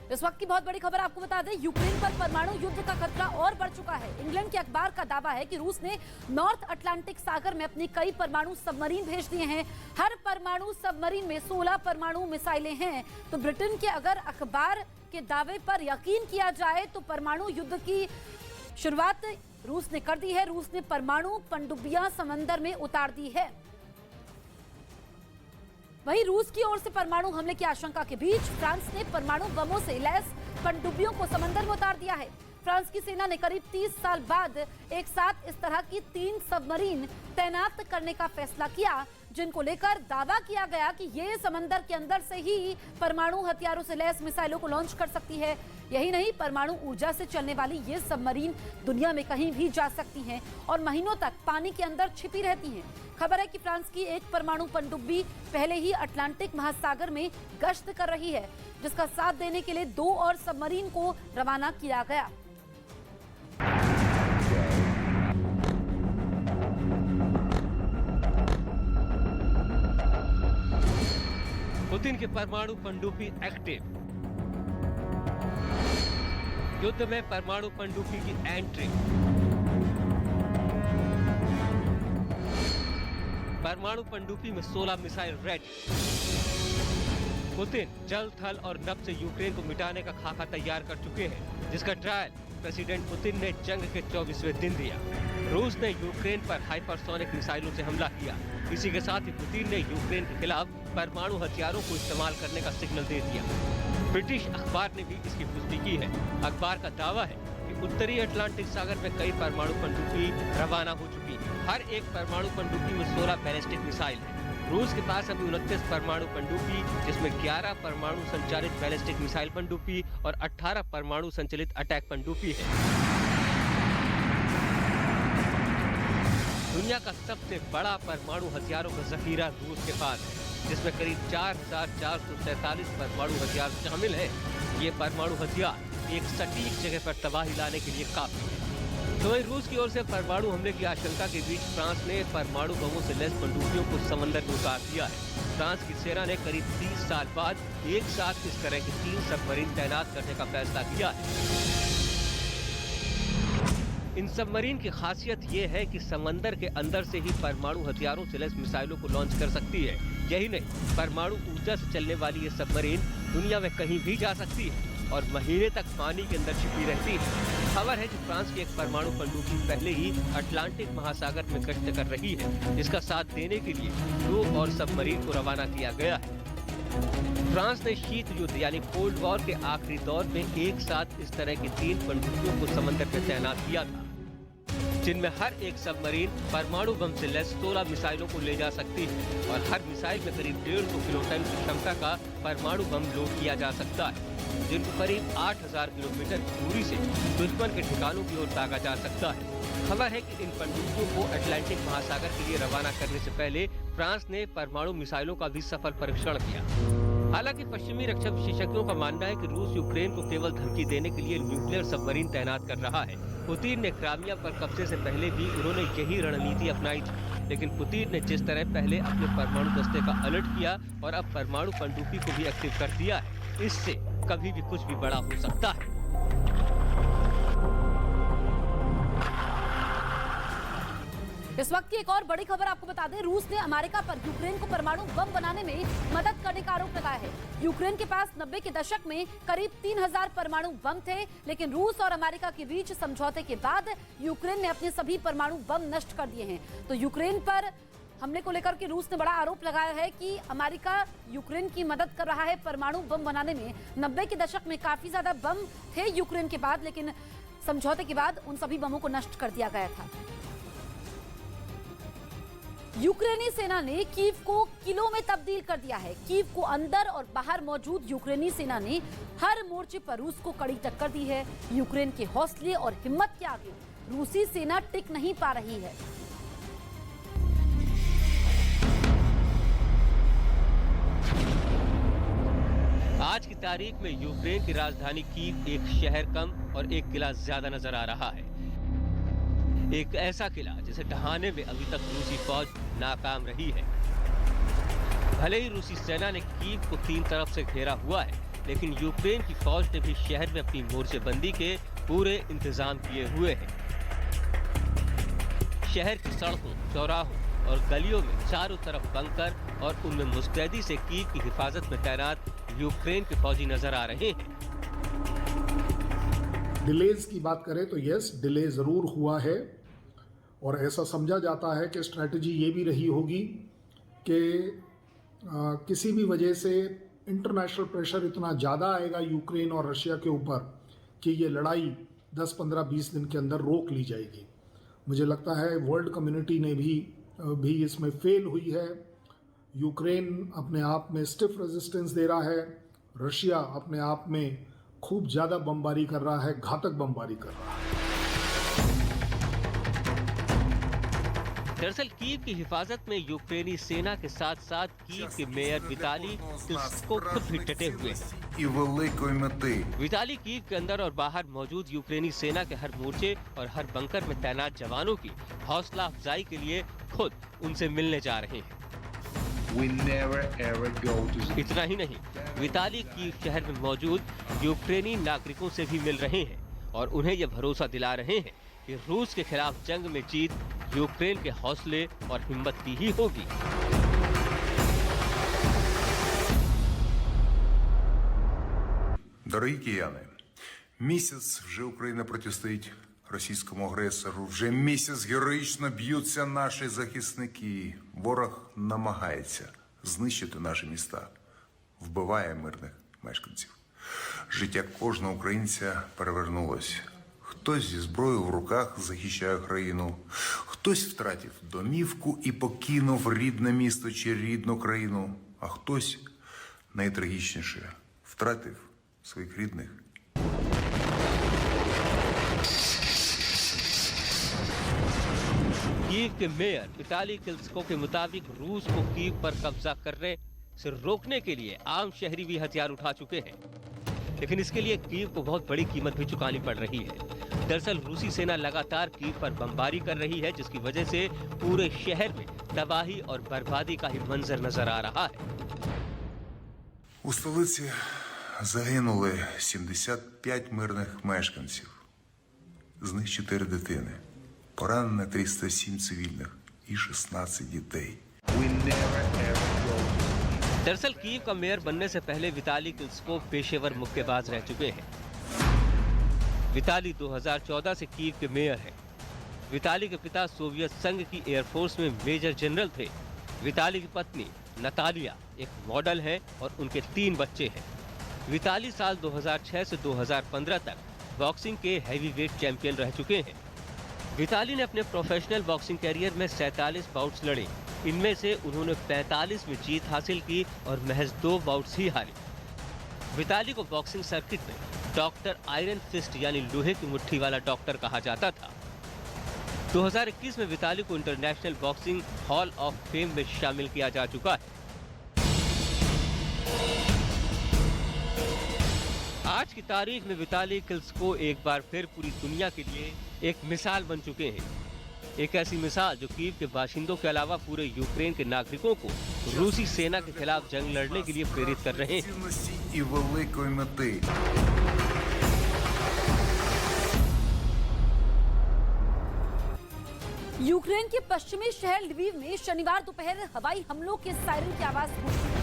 इस वक्त की बहुत बड़ी खबर आपको बता दें, यूक्रेन पर परमाणु युद्ध का खतरा और बढ़ चुका है। इंग्लैंड के अखबार का दावा है कि रूस ने नॉर्थ अटलांटिक सागर में अपनी कई परमाणु सबमरीन भेज दिए हैं। हर परमाणु सबमरीन में 16 परमाणु मिसाइलें हैं। तो ब्रिटेन के अगर अखबार के दावे पर यकीन किया जाए तो परमाणु युद्ध की शुरुआत रूस ने कर दी है। रूस ने परमाणु पनडुब्बियां समंदर में उतार दी है। वहीं रूस की ओर से परमाणु हमले की आशंका के बीच फ्रांस ने परमाणु बमों से लैस पनडुब्बियों को समंदर में उतार दिया है। फ्रांस की सेना ने करीब 30 साल बाद एक साथ इस तरह की 3 सबमरीन तैनात करने का फैसला किया, जिनको लेकर दावा किया गया कि ये समंदर के अंदर से ही परमाणु हथियारों से लैस मिसाइलों को लॉन्च कर सकती है। यही नहीं, परमाणु ऊर्जा से चलने वाली ये सबमरीन दुनिया में कहीं भी जा सकती हैं और महीनों तक पानी के अंदर छिपी रहती हैं। खबर है कि फ्रांस की एक परमाणु पनडुब्बी पहले ही अटलांटिक महासागर में गश्त कर रही है, जिसका साथ देने के लिए 2 और सबमरीन को रवाना किया गया। पुतिन की परमाणु पनडुब्बी एक्टिव। युद्ध में परमाणु पनडुब्बी की एंट्री। परमाणु पनडुब्बी में 16 मिसाइल रेडी। पुतिन जल, थल और नभ से यूक्रेन को मिटाने का खाका तैयार कर चुके हैं, जिसका ट्रायल प्रेसिडेंट पुतिन ने जंग के 24वें दिन दिया। रूस ने यूक्रेन पर हाइपरसोनिक मिसाइलों से हमला किया। इसी के साथ ही पुतिन ने यूक्रेन के खिलाफ परमाणु हथियारों को इस्तेमाल करने का सिग्नल दे दिया। ब्रिटिश अखबार ने भी इसकी पुष्टि की है। अखबार का दावा है कि उत्तरी अटलांटिक सागर में कई परमाणु पनडुब्बी रवाना हो चुकी है। हर एक परमाणु पनडुब्बी में 16 बैलिस्टिक मिसाइल है। रूस के पास अभी 29 परमाणु पनडुब्बी, जिसमें 11 परमाणु संचालित बैलिस्टिक मिसाइल पनडुब्बी और 18 परमाणु संचालित अटैक पनडुब्बी है। दुनिया का सबसे बड़ा परमाणु हथियारों का जखीरा रूस के पास है, जिसमें करीब 4447 परमाणु हथियार शामिल है। ये परमाणु हथियार एक सटीक जगह पर तबाही लाने के लिए काफी है। तो वहीं रूस की ओर से परमाणु हमले की आशंका के बीच फ्रांस ने परमाणु बमों से लैस पनडुब्बियों को समंदर में उतार दिया है। फ्रांस की सेना ने करीब 30 साल बाद एक साथ इस तरह की 3 सबमरीन तैनात करने का फैसला किया है। इन सबमरीन की खासियत ये है कि समंदर के अंदर से ही परमाणु हथियारों से लैस मिसाइलों को लॉन्च कर सकती है। यही नहीं, परमाणु ऊर्जा से चलने वाली ये सबमरीन दुनिया में कहीं भी जा सकती है और महीने तक पानी के अंदर छिपी रहती है। खबर है कि फ्रांस की एक परमाणु पनडुब्बी पहले ही अटलांटिक महासागर में गश्त कर रही है, जिसका साथ देने के लिए 2 और सबमरीन को रवाना किया गया है। फ्रांस ने शीत युद्ध यानी कोल्ड वॉर के आखिरी दौर में एक साथ इस तरह की 3 पनडुब्बियों को समंदर में तैनात किया था, जिनमें हर एक सबमरीन परमाणु बम से लैस 16 मिसाइलों को ले जा सकती है और हर मिसाइल में करीब 150 किलोटन की क्षमता का परमाणु बम लोड किया जा सकता है, जिनको करीब 8000 किलोमीटर की दूरी से दुश्मन के ठिकानों की ओर दागा जा सकता है। खबर है कि इन पनडुब्बियों को अटलांटिक महासागर के लिए रवाना करने से पहले फ्रांस ने परमाणु मिसाइलों का भी सफल परीक्षण किया। हालांकि पश्चिमी रक्षा विशेषज्ञों का मानना है कि रूस यूक्रेन को केवल धमकी देने के लिए न्यूक्लियर सबमरीन तैनात कर रहा है। पुतिन ने क्राइमिया पर कब्जे से पहले भी उन्होंने यही रणनीति अपनाई थी, लेकिन पुतिन ने जिस तरह पहले अपने परमाणु दस्ते का अलर्ट किया और अब परमाणु पनडुब्बी को भी एक्टिव कर दिया है, इससे कभी भी कुछ भी बड़ा हो सकता है। इस वक्त की एक और बड़ी खबर आपको बता दें, रूस ने अमेरिका पर यूक्रेन को परमाणु बम बनाने में मदद करने का आरोप लगाया है। यूक्रेन के पास 90 के दशक में करीब 3000 परमाणु बम थे, लेकिन रूस और अमेरिका के बीच समझौते के बाद यूक्रेन ने अपने सभी परमाणु बम नष्ट कर दिए हैं। तो यूक्रेन पर हमले को लेकर के रूस ने बड़ा आरोप लगाया है कि अमेरिका यूक्रेन की मदद कर रहा है परमाणु बम बनाने में। 90 के दशक में काफी ज्यादा बम थे यूक्रेन के बाद, लेकिन समझौते के बाद उन सभी बमों को नष्ट कर दिया गया था। यूक्रेनी सेना ने कीव को किलों में तब्दील कर दिया है। कीव को अंदर और बाहर मौजूद यूक्रेनी सेना ने हर मोर्चे पर रूस को कड़ी टक्कर दी है। यूक्रेन के हौसले और हिम्मत के आगे रूसी सेना टिक नहीं पा रही है। आज की तारीख में यूक्रेन की राजधानी कीव एक शहर कम और एक किला ज्यादा नजर आ रहा है। एक ऐसा किला जिसे ढहाने में अभी तक रूसी फौज नाकाम रही है। भले ही रूसी सेना ने कीव को 3 तरफ से घेरा हुआ है, लेकिन यूक्रेन की फौज ने भी शहर में अपनी मोर्चेबंदी के पूरे इंतजाम किए हुए हैं। शहर की सड़कों, चौराहों और गलियों में चारों तरफ बंकर और उनमें मुस्तैदी से कीव की हिफाजत में तैनात यूक्रेन के फौजी नजर आ रहे हैं। डिलेज की बात करें तो यस, डिले ज़रूर हुआ है और ऐसा समझा जाता है कि स्ट्रैटेजी ये भी रही होगी कि किसी भी वजह से इंटरनेशनल प्रेशर इतना ज़्यादा आएगा यूक्रेन और रशिया के ऊपर कि ये लड़ाई 10, 15, 20 दिन के अंदर रोक ली जाएगी। मुझे लगता है वर्ल्ड कम्युनिटी ने भी इसमें फेल हुई है। यूक्रेन अपने आप में स्टिफ रेजिस्टेंस दे रहा है, रशिया अपने आप में खूब ज़्यादा बमबारी कर रहा है, घातक बमबारी कर रहा है। दरअसल कीव की हिफाजत में यूक्रेनी सेना के साथ साथ कीव के मेयर विताली क्लिचको खुद भी डटे हुए हैं। विताली कीव के अंदर और बाहर मौजूद यूक्रेनी सेना के हर मोर्चे और हर बंकर में तैनात जवानों की हौसला अफजाई के लिए खुद उनसे मिलने जा रहे हैं। इतना ही नहीं, विताली कीव शहर में मौजूद यूक्रेनी नागरिकों से भी मिल रहे हैं और उन्हें यह भरोसा दिला रहे हैं कि रूस के खिलाफ जंग में जीत यूक्रेन के हौसले और हिम्मत की ही होगी। Дорогі кияни, місяць вже Україна протистоїть російському агресору. Вже місяць героїчно б'ються наші захисники. Ворог намагається знищити наші міста, вбиває мирних мешканців. Життя кожного українця перевернулось. Хтось зі зброєю в руках захищає країну, хтось втратив домівку і покинув рідне місто чи рідну країну, а хтось, найтрагічніше, втратив своїх рідних. कीव के मेयर विताली क्लिचको के मुताबिक रूस को कीव पर कब्जा करने से रोकने के लिए आम शहरी भी हथियार उठा चुके हैं, लेकिन इसके लिए कीव को बहुत बड़ी कीमत भी चुकानी पड़ रही है। दरअसल रूसी सेना लगातार कीव पर बमबारी कर रही है, जिसकी वजह से पूरे शहर में तबाही और बर्बादी का ही मंजर नजर आ रहा है। У столиці загинули 75 мирних мешканців, з них 4 дитини, поранено 307 цивільних і 16 дітей. दरअसल कीव का मेयर बनने से पहले विताली क्लिचको पेशेवर मुक्केबाज रह चुके हैं। विताली 2014 से कीव के मेयर हैं। विताली के पिता सोवियत संघ की एयरफोर्स में मेजर जनरल थे। विताली की पत्नी नतालिया एक मॉडल है और उनके 3 बच्चे हैं। विताली साल 2006 से 2015 तक बॉक्सिंग के हैवीवेट चैंपियन रह चुके हैं। विताली ने अपने प्रोफेशनल बॉक्सिंग कैरियर में 47 बाउट्स लड़े। इनमें से उन्होंने 45 में जीत हासिल की और महज 2 बाउट्स ही हारे। विताली को बॉक्सिंग सर्किट में डॉक्टर आयरन फिस्ट यानी लोहे की मुट्ठी वाला डॉक्टर कहा जाता था। 2021 में विताली को international boxing hall of fame में शामिल किया जा चुका है। आज की तारीख में विताली क्लिचको एक बार फिर पूरी दुनिया के लिए एक मिसाल बन चुके हैं। एक ऐसी मिसाल जो कीव के बाशिंदों के अलावा पूरे यूक्रेन के नागरिकों को रूसी सेना के खिलाफ जंग लड़ने के लिए प्रेरित कर रहे हैं। І великої мети. यूक्रेन के पश्चिमी शहर लवीव में शनिवार दोपहर हवाई हमलों के सायरन की आवाज गूंजी।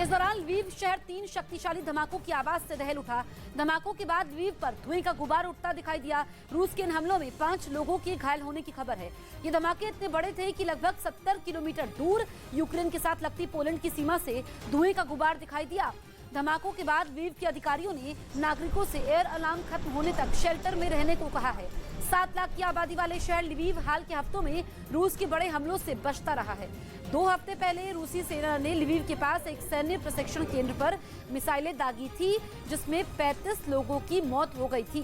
इस दौरान लवीव शहर 3 शक्तिशाली धमाकों की आवाज से दहल उठा। धमाकों के बाद लवीव पर धुएं का गुबार उठता दिखाई दिया। रूस के इन हमलों में 5 लोगों के घायल होने की खबर है। ये धमाके इतने बड़े थे कि लगभग 70 किलोमीटर दूर यूक्रेन के साथ लगती पोलैंड की सीमा से धुएं का गुबार दिखाई दिया। धमाकों के बाद लवीव के अधिकारियों ने नागरिकों से एयर अलार्म खत्म होने तक शेल्टर में रहने को कहा है। 7 लाख की आबादी वाले शहर लवीव हाल के हफ्तों में रूस के बड़े हमलों से बचता रहा है। 2 हफ्ते पहले रूसी सेना ने लवीव के पास एक सैन्य प्रशिक्षण केंद्र पर मिसाइलें दागी थी, जिसमें 35 लोगों की मौत हो गई थी।